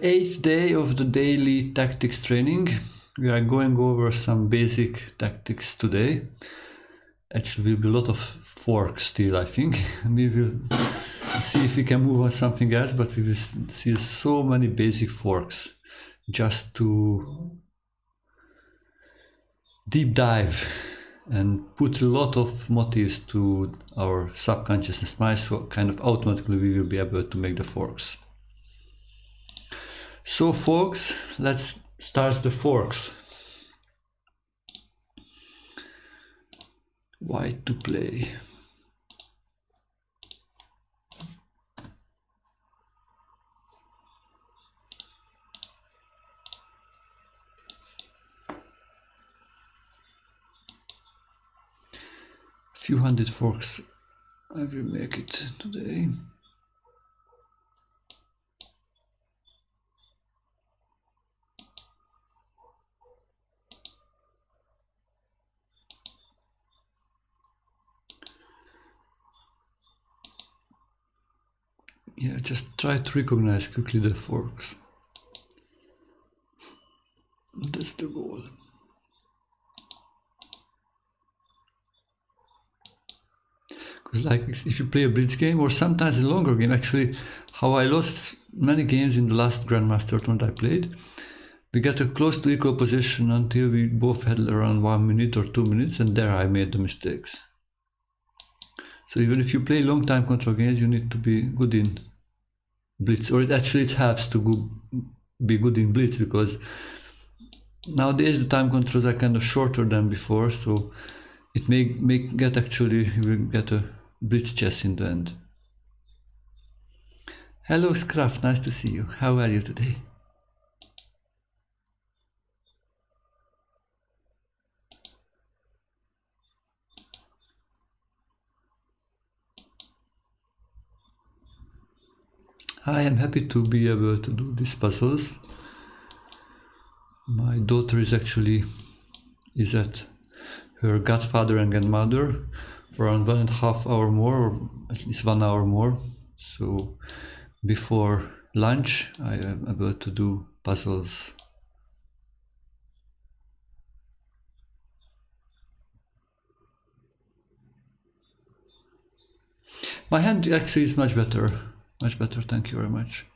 8th day of the daily tactics training. We are going over some basic tactics today. Actually, will be a lot of forks still, I think. We will see if we can move on something else, but we will see so many basic forks just to deep dive and put a lot of motives to our subconsciousness mind, so kind of automatically we will be able to make the forks. So folks, let's start the forks. White to play. Few hundred forks I will make it today. Yeah, just try to recognize quickly the forks. That's the goal. Because like if you play a blitz game or sometimes a longer game, actually how I lost many games in the last Grandmaster tournament I played, we got a close to equal position until we both had around 1 minute or 2 minutes, and there I made the mistakes. So even if you play long time control games, you need to be good in blitz, or it helps to be good in blitz, because nowadays the time controls are kind of shorter than before, so it may get actually, you will get a blitz chess in the end. Hello Scruff, nice to see you. How are you today? I am happy to be able to do these puzzles. My daughter is at her godfather and grandmother for around 1.5 hours more, or at least 1 hour more. So before lunch I am able to do puzzles. My hand actually is much better, thank you very much.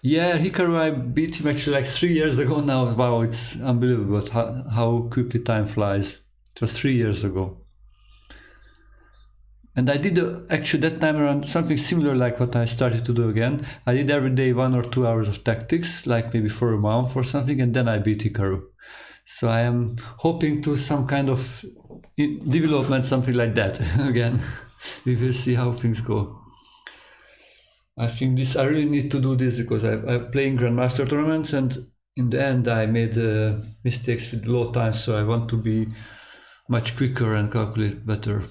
Yeah, Hikaru, I beat him actually like 3 years ago now. Wow, it's unbelievable how quickly time flies. It was 3 years ago. And I did actually that time around something similar like what I started to do again. I did every day 1 or 2 hours of tactics, like maybe for a month or something, and then I beat Hikaru. So I am hoping to some kind of development, something like that again. We will see how things go. I think I really need to do this because I'm playing Grandmaster tournaments, and in the end I made mistakes with low times, so I want to be much quicker and calculate better.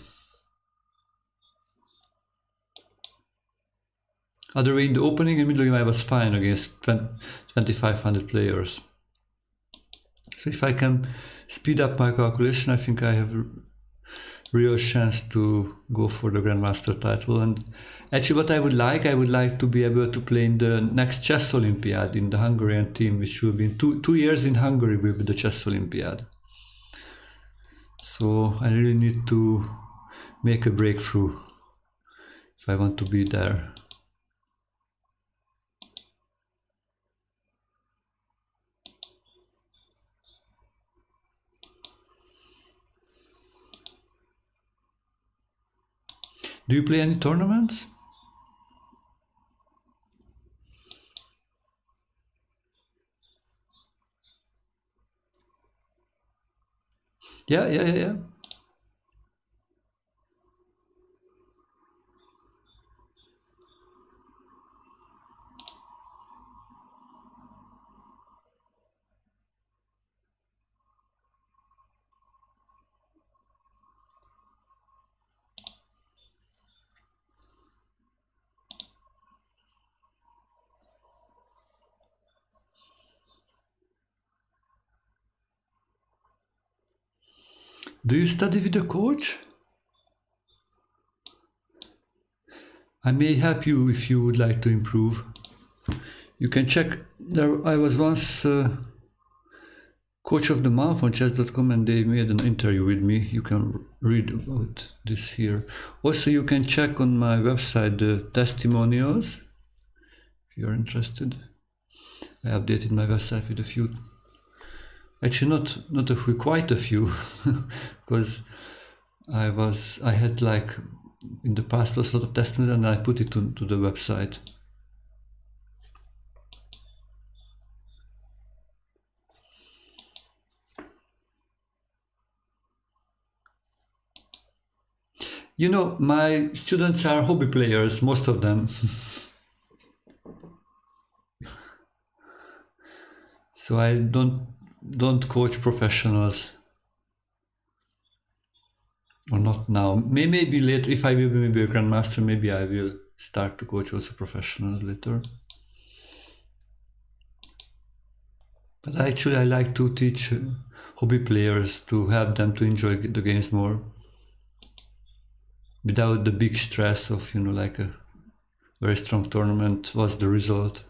Other way, in the opening and middle game I was fine against 2500 players. So if I can speed up my calculation, I think I have a real chance to go for the Grandmaster title. And actually what I would like to be able to play in the next Chess Olympiad in the Hungarian team, which will be in 2 years in Hungary will be the Chess Olympiad. So I really need to make a breakthrough if I want to be there. Do you play any tournaments? Yeah. Do you study with a coach? I may help you if you would like to improve. You can check. I was once coach of the month on chess.com, and they made an interview with me. You can read about this here. Also, you can check on my website the testimonials if you're interested. I updated my website with a few. Actually, not a few, quite a few, because I had like in the past was a lot of testimonies, and I put it to the website. You know, my students are hobby players, most of them. So I don't coach professionals, or not now. Maybe later, if I will be maybe a grandmaster, maybe I will start to coach also professionals later. But actually I like to teach hobby players to help them to enjoy the games more, without the big stress of, you know, like a very strong tournament was the result.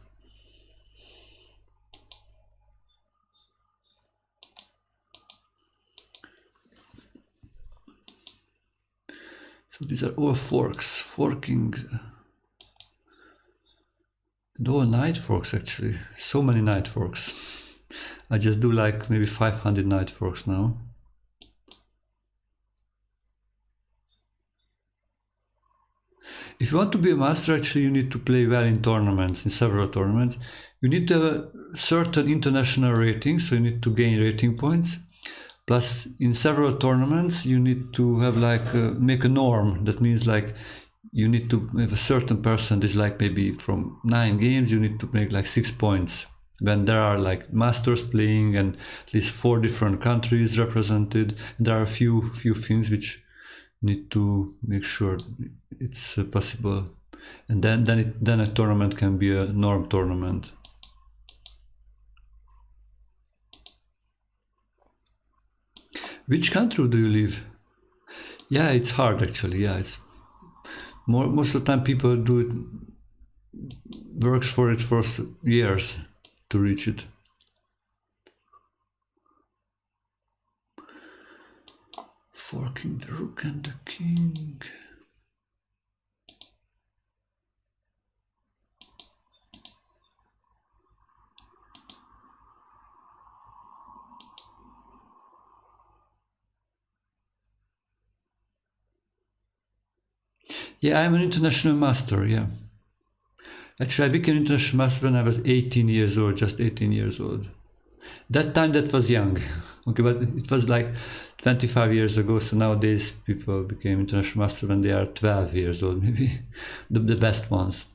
So these are all forks, forking, and all knight forks actually. So many knight forks. I just do like maybe 500 knight forks now. If you want to be a master, actually you need to play well in tournaments, in several tournaments. You need to have a certain international rating, so you need to gain rating points. Plus, in several tournaments, you need to have like make a norm. That means like you need to have a certain percentage, like maybe from 9 games, you need to make like 6 points. When there are like masters playing and at least 4 different countries represented, there are a few things which need to make sure it's possible, and then a tournament can be a norm tournament. Which country do you live? Yeah, it's hard actually. Yeah, it's most of the time people do it, works for it for years to reach it. Forking the rook and the king. Yeah, I'm an international master, yeah. Actually, I became international master when I was 18 years old, just 18 years old. That time that was young. Okay, but it was like 25 years ago, so nowadays people became international master when they are 12 years old, maybe. The best ones.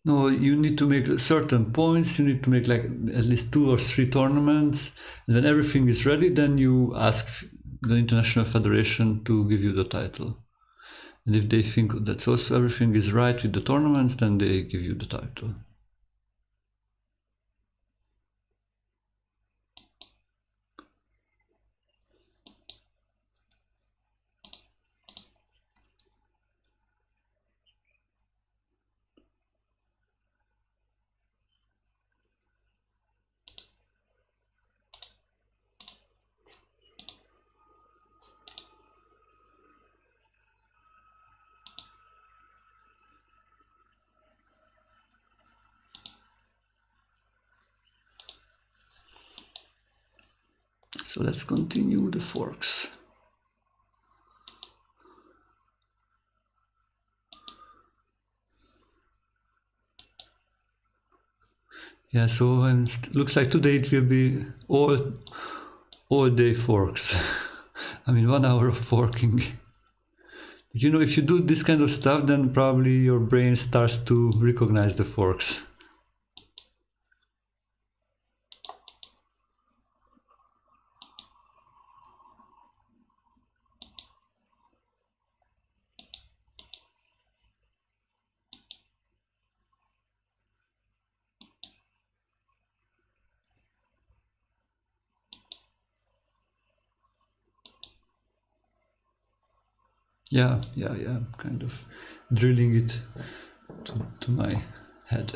No, you need to make certain points. You need to make like at least 2 or 3 tournaments, and when everything is ready, then you ask the international federation to give you the title. And if they think that also everything is right with the tournaments, then they give you the title. So let's continue the forks. Yeah, so looks like today it will be all day forks. I mean, 1 hour of forking. You know, if you do this kind of stuff, then probably your brain starts to recognize the forks. Yeah, kind of drilling it to my head.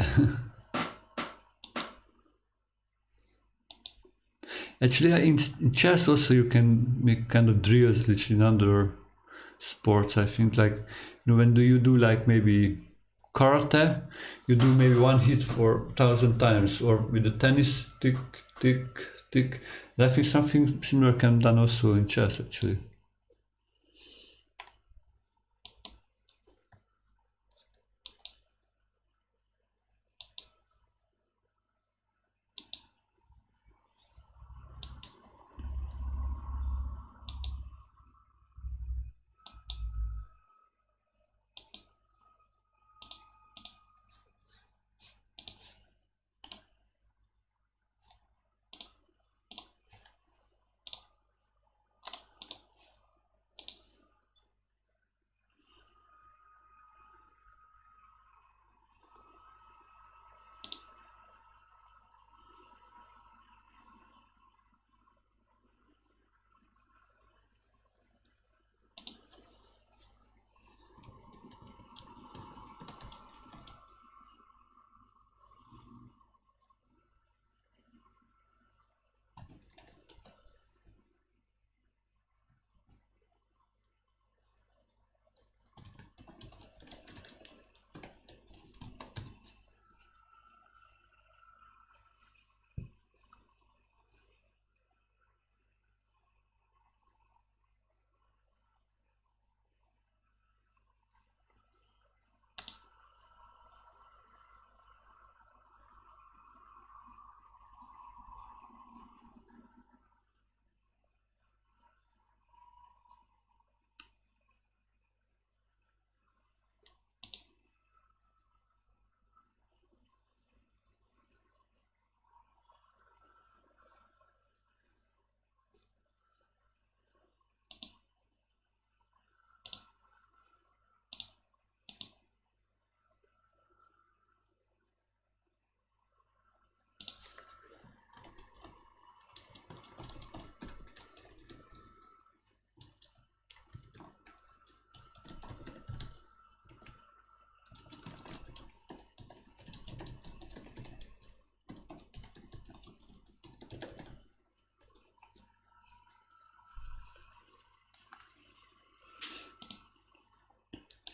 Actually, in chess also you can make kind of drills, which in other sports, I think, like, when do you do like maybe karate, you do maybe one hit for 1,000 times, or with the tennis, tick, tick, tick. And I think something similar can be done also in chess, actually.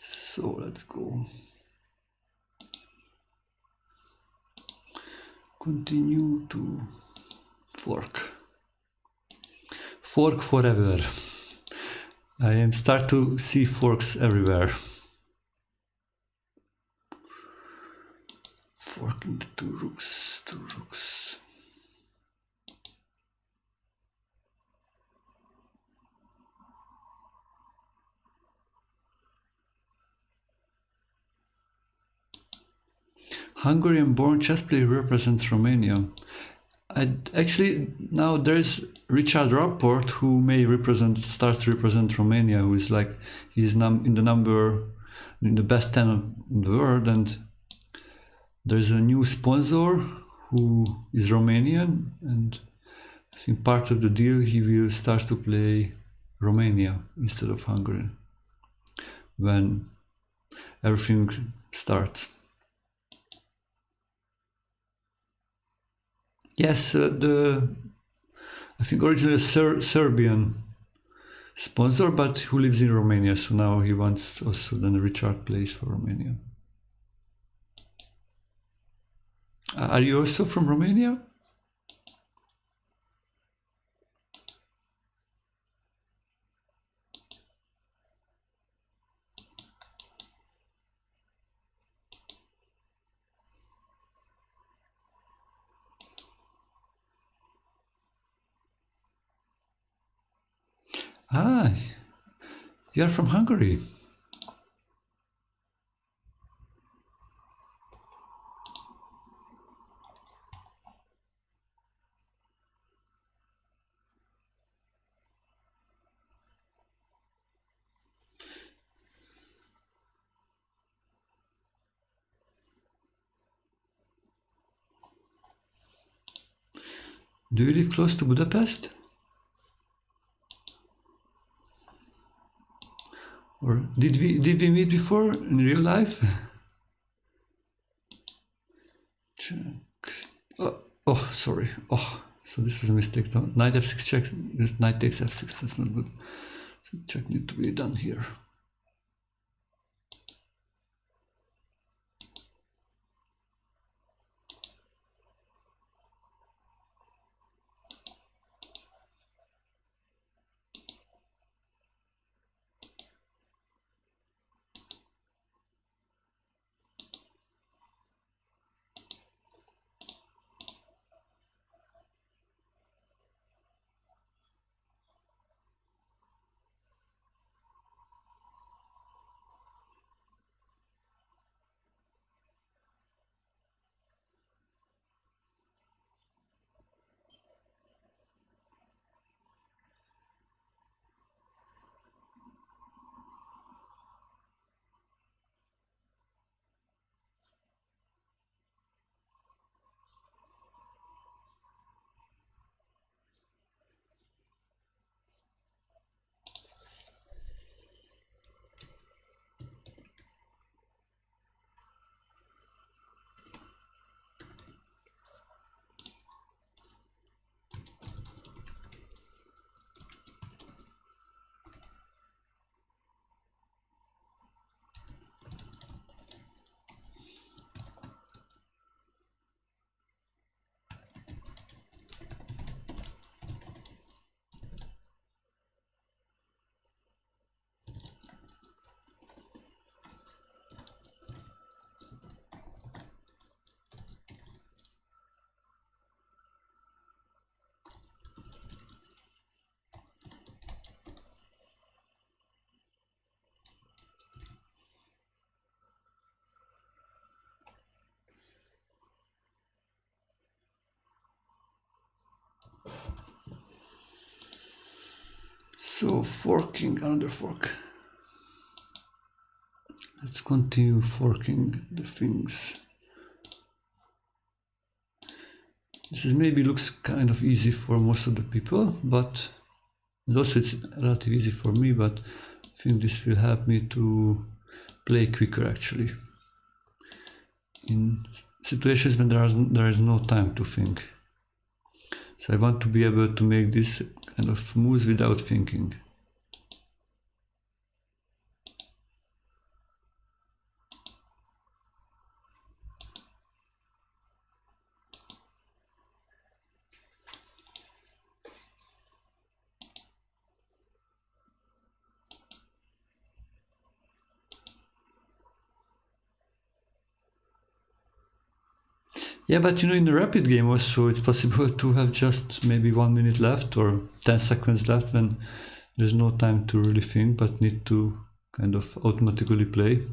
So let's go. Continue to fork. Fork forever. I am start to see forks everywhere. Forking the two rooks, two rooks. Hungarian-born chess player represents Romania. Actually, now there's Richard Rapport, who may starts to represent Romania, who is like, he's in the best 10 in the world, and there's a new sponsor who is Romanian, and I think part of the deal he will start to play Romania instead of Hungary when everything starts. Yes, I think originally a Serbian sponsor, but who lives in Romania, so now he wants also then Richard plays for Romania. Are you also from Romania? Ah, you are from Hungary. Do you live close to Budapest? Or did we meet before in real life? Check. Oh, sorry. Oh, so this is a mistake. No, knight f6 check. This knight takes f6. That's not good. So check need to be done here. So forking, another fork. Let's continue forking the things. This is maybe looks kind of easy for most of the people, but also it's relatively easy for me, but I think this will help me to play quicker actually. In situations when there is no time to think. So I want to be able to make this kind of moves without thinking. Yeah, but you know, in a rapid game also, it's possible to have just maybe 1 minute left or 10 seconds left when there's no time to really think, but need to kind of automatically play.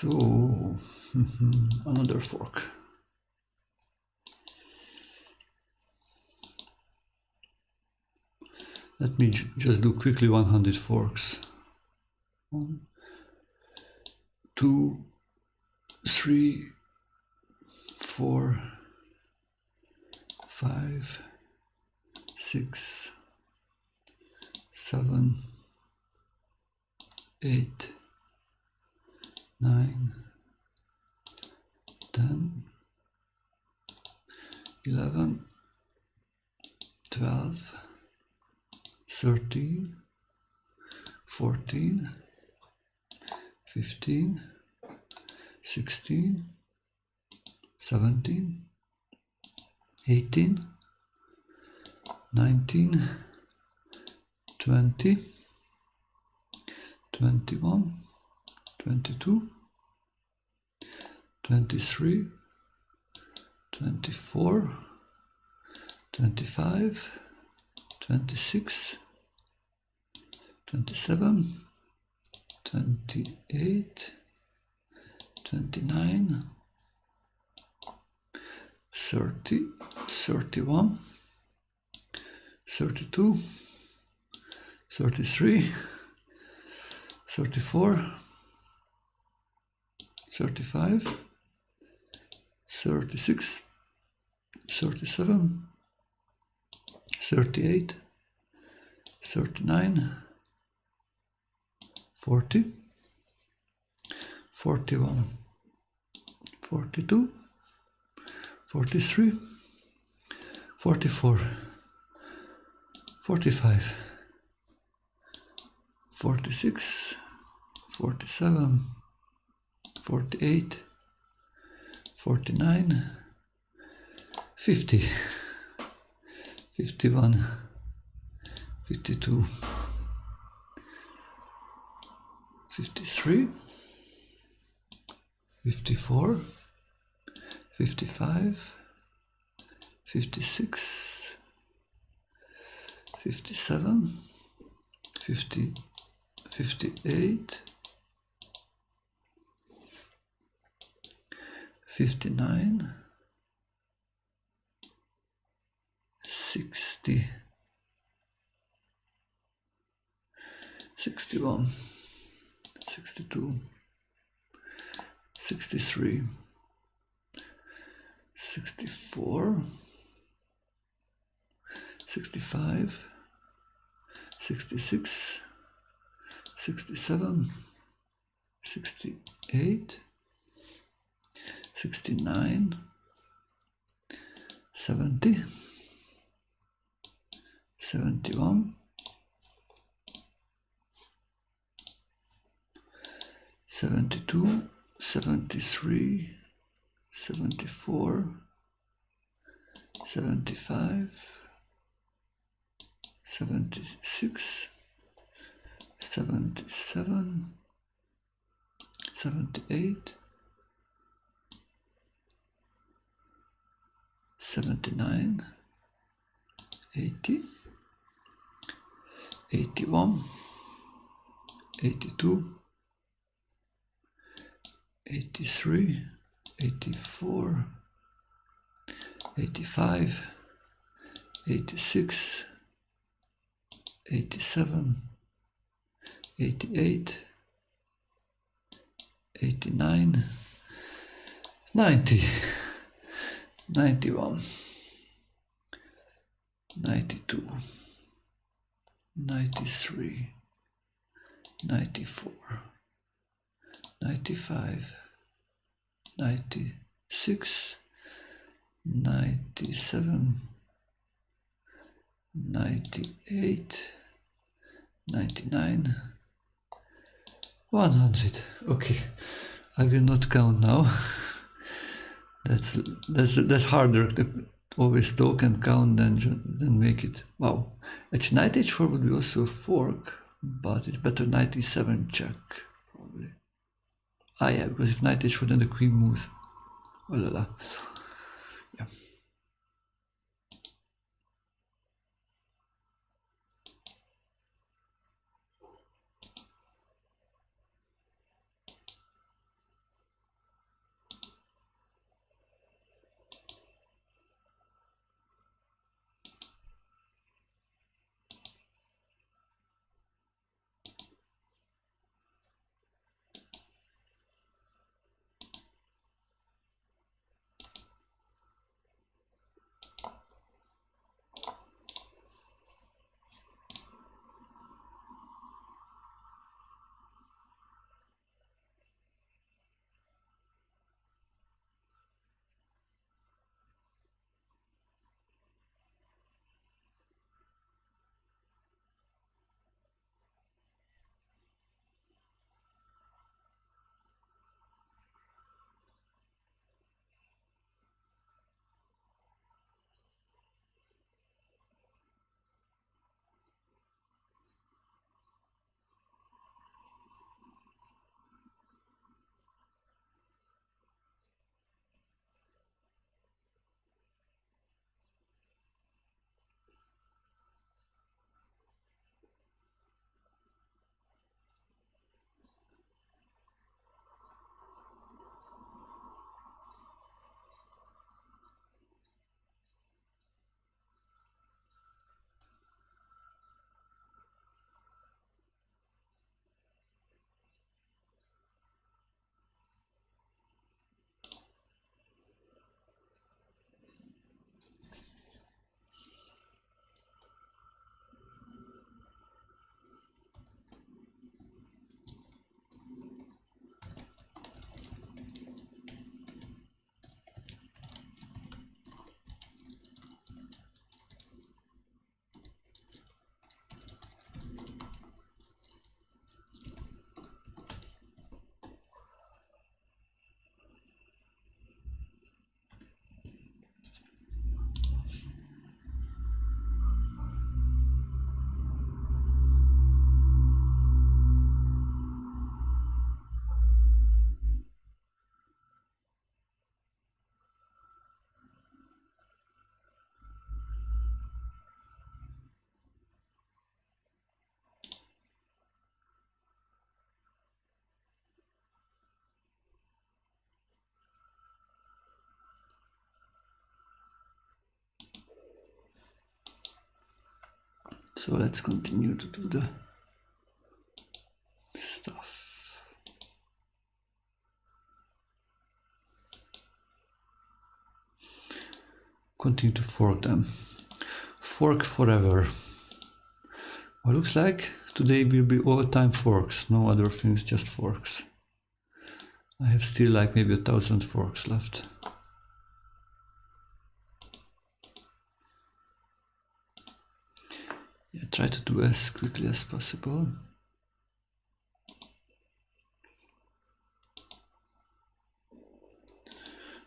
So, another fork. Let me just do quickly 100 forks. 1, 2, 3, 4, 5, 6, 7, 8, 9, 10, 11, 12, 13, 14, 15, 16, 17, 18, 19, 20, 21, 22, 23, 24, 25, 26, 27, 28, 29, 30, 31, 32, 33, 34, 35, 36, 37, 38, 39, 40, 41, 42, 43, 44, 45, 46, 47, 48, 49, 50, 51, 52, 53, 54, 55, 56, 57, 50, 58, 59, 60, 61, 62, 63, 64, 65, 66, 67, 68, 69, 70, 71, 72, 73, 74, 75, 76, 77, 78, 79, 80, 81, 82, 83, 84, 85, 86, 87, 88, 89, 90, 91, 92, 93, 94, 95, 96, 97, 98, 99, 100. Okay, I will not count now. That's harder to always talk and count than make it. Wow. Actually, knight h4 would be also a fork, but it's better knight e7 check, probably. Ah, yeah, because if knight h4, then the queen moves. Oh la la. Yeah. So let's continue to do the stuff. Continue to fork them. Fork forever. Well, looks like today will be all-time forks, no other things, just forks. I have still like maybe 1,000 forks left. Yeah, try to do as quickly as possible.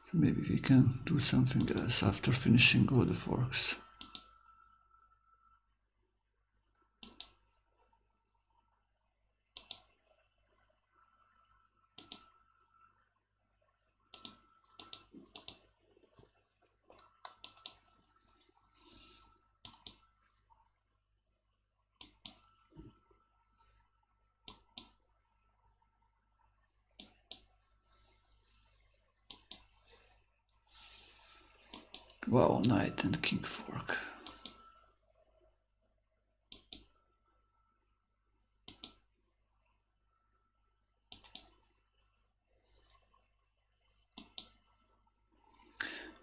So maybe we can do something else after finishing all the forks. Wow, knight and king fork.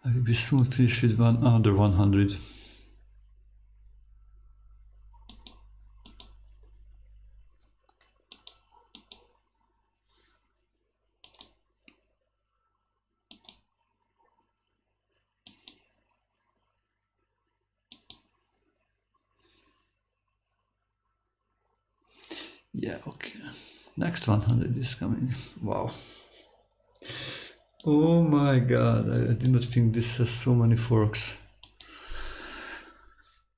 I will be soon finished with under 100. Yeah, okay. Next 100 is coming. Wow. Oh my god, I did not think this has so many forks.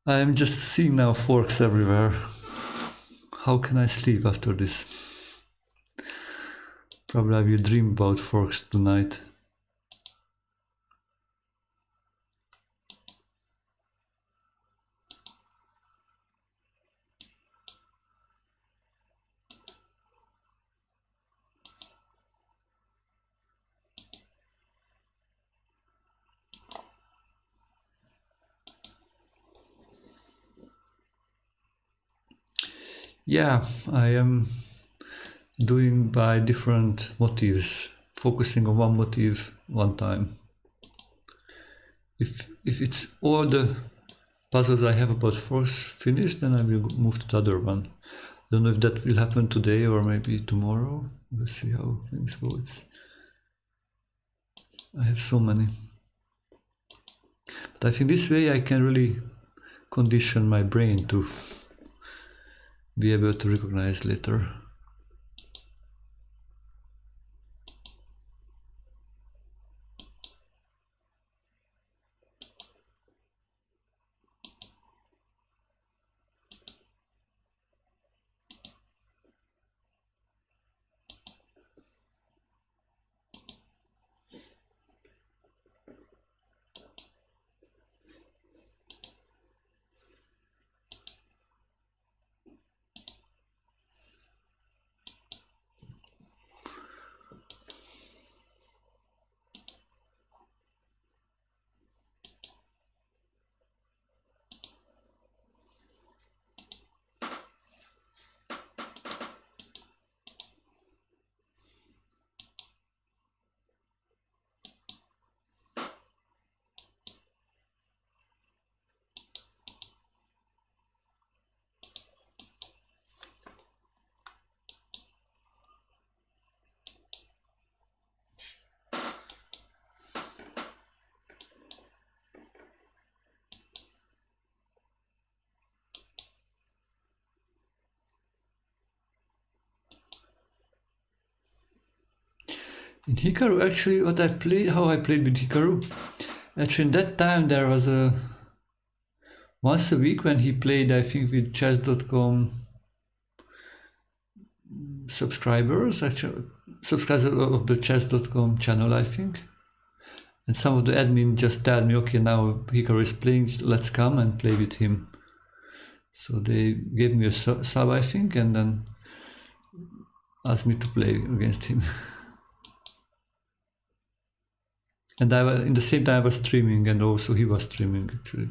I'm just seeing now forks everywhere. How can I sleep after this? Probably I will dream about forks tonight. Yeah, I am doing by different motifs, focusing on one motif one time. If it's all the puzzles I have about forks finished, then I will move to the other one. Don't know if that will happen today or maybe tomorrow. We'll see how things go. I have so many. But I think this way I can really condition my brain to be able to recognize later. In Hikaru, actually, how I played with Hikaru, actually in that time there was a once a week when he played, I think with chess.com subscribers, actually subscribers of the chess.com channel, I think. And some of the admin just tell me, okay, now Hikaru is playing, let's come and play with him. So they gave me a sub, I think, and then asked me to play against him. And in the same time I was streaming, and also he was streaming actually.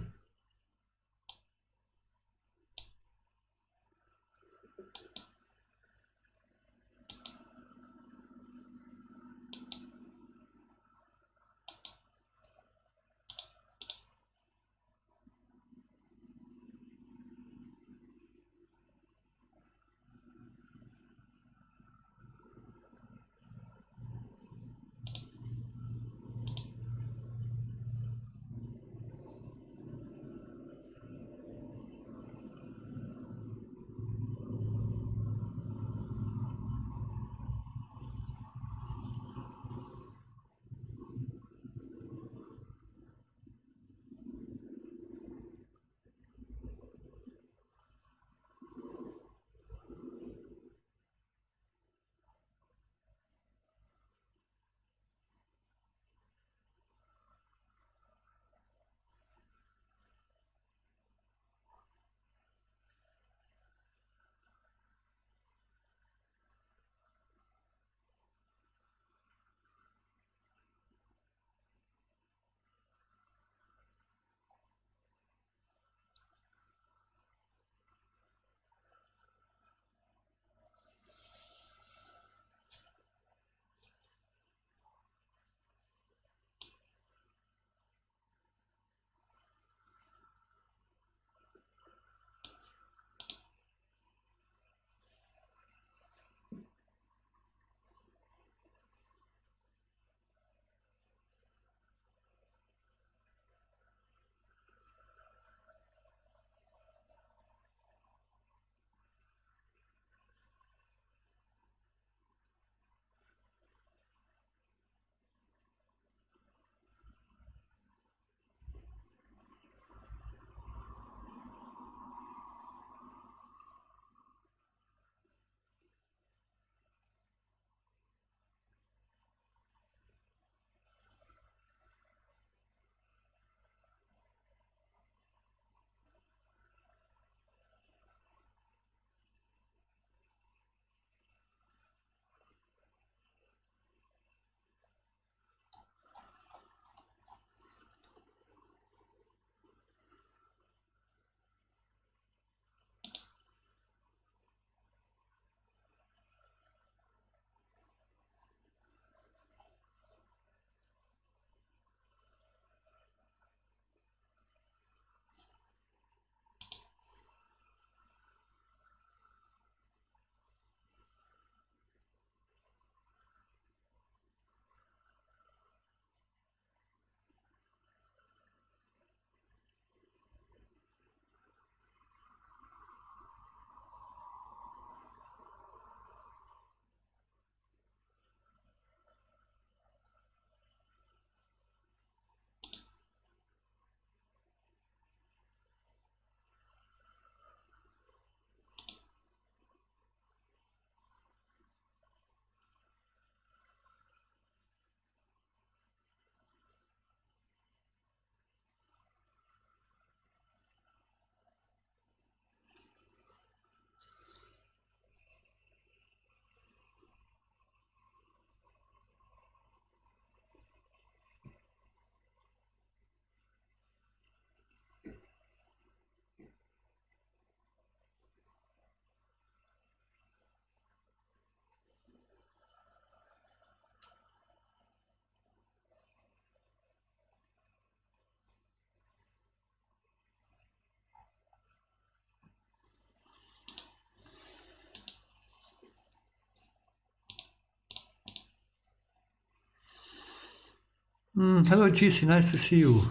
Hello, GC, nice to see you.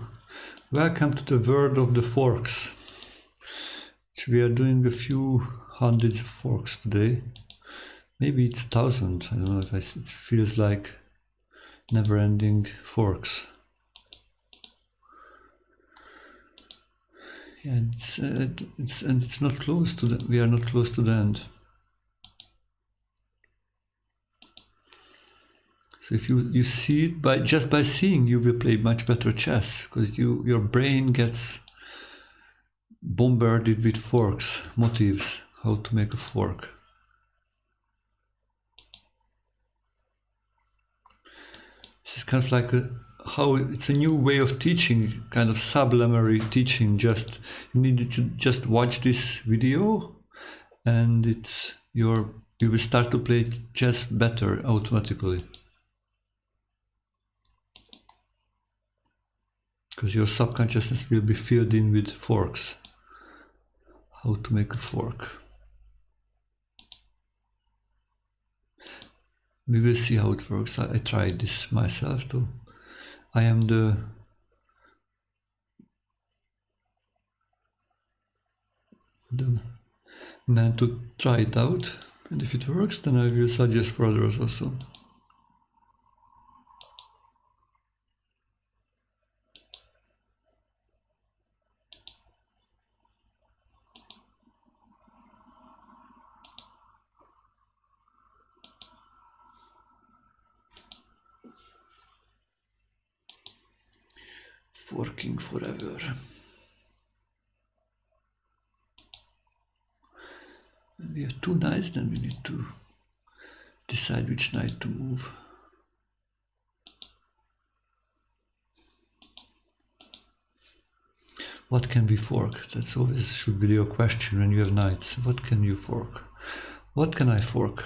Welcome to the world of the forks. We are doing a few hundreds of forks today. Maybe it's 1,000. I don't know if it feels like never-ending forks. Yeah, it's not close to the. We are not close to the end. So if you see it just by seeing, you will play much better chess because your brain gets bombarded with forks, motifs, how to make a fork. This is kind of like how it's a new way of teaching, kind of sublunary teaching. You need to just watch this video and you will start to play chess better automatically, because your subconsciousness will be filled in with forks. How to make a fork. We will see how it works. I tried this myself too. I am the man to try it out, and if it works, then I will suggest for others also. Forking forever. When we have 2 knights, then we need to decide which knight to move. What can we fork? That's always should be your question when you have knights. What can you fork? What can I fork?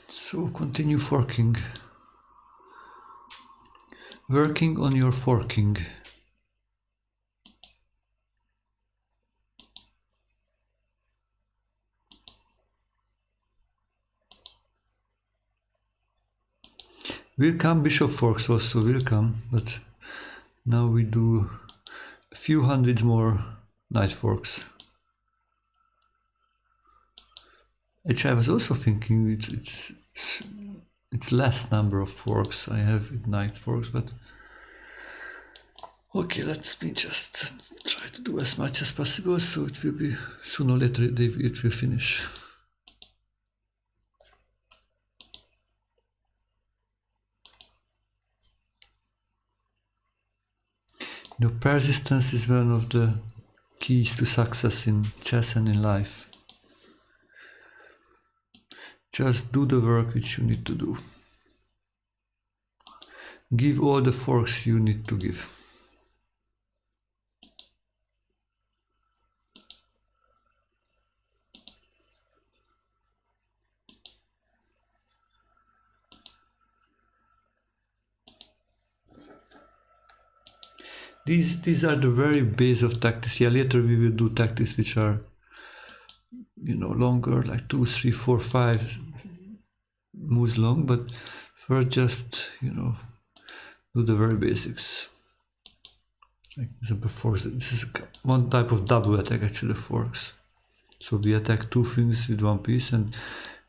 So continue forking. Working on your forking. Will come bishop forks also, will come, but now we do a few hundred more knight forks. Actually, I was also thinking it's less number of forks I have with knight forks, but okay, let me just try to do as much as possible, so it will be sooner or later it will finish. Persistence is one of the keys to success in chess and in life. Just do the work which you need to do. Give all the forks you need to give. These are the very base of tactics. Yeah, later we will do tactics which are, longer, like 2, 3, 4, 5 moves long, but first just, do the very basics. Like example forks. This is one type of double attack actually, forks. So we attack two things with one piece and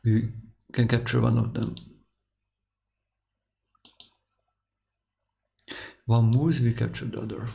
we can capture one of them. One moves, we capture the other.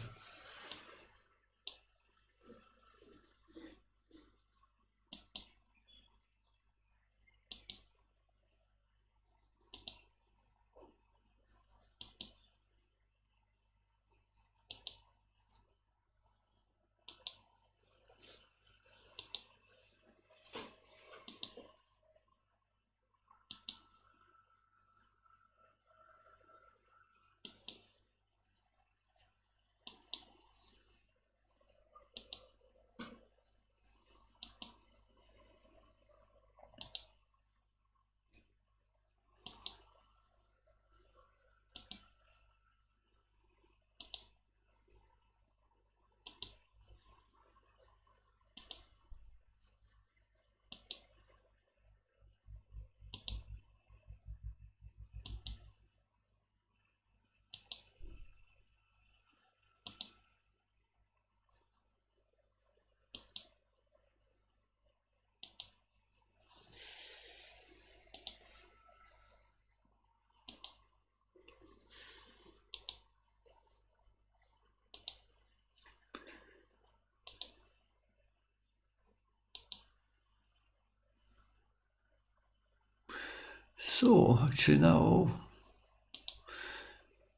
So actually now,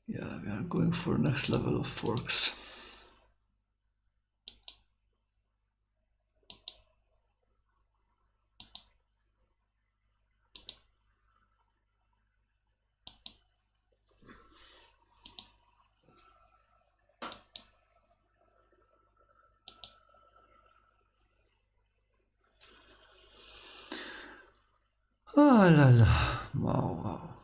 yeah, we are going for next level of forks. Ah la la, wow, wow.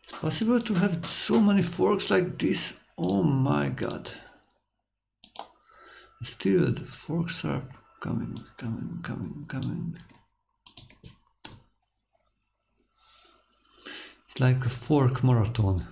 It's possible to have so many forks like this? Oh my god. Still, the forks are coming. It's like a fork marathon.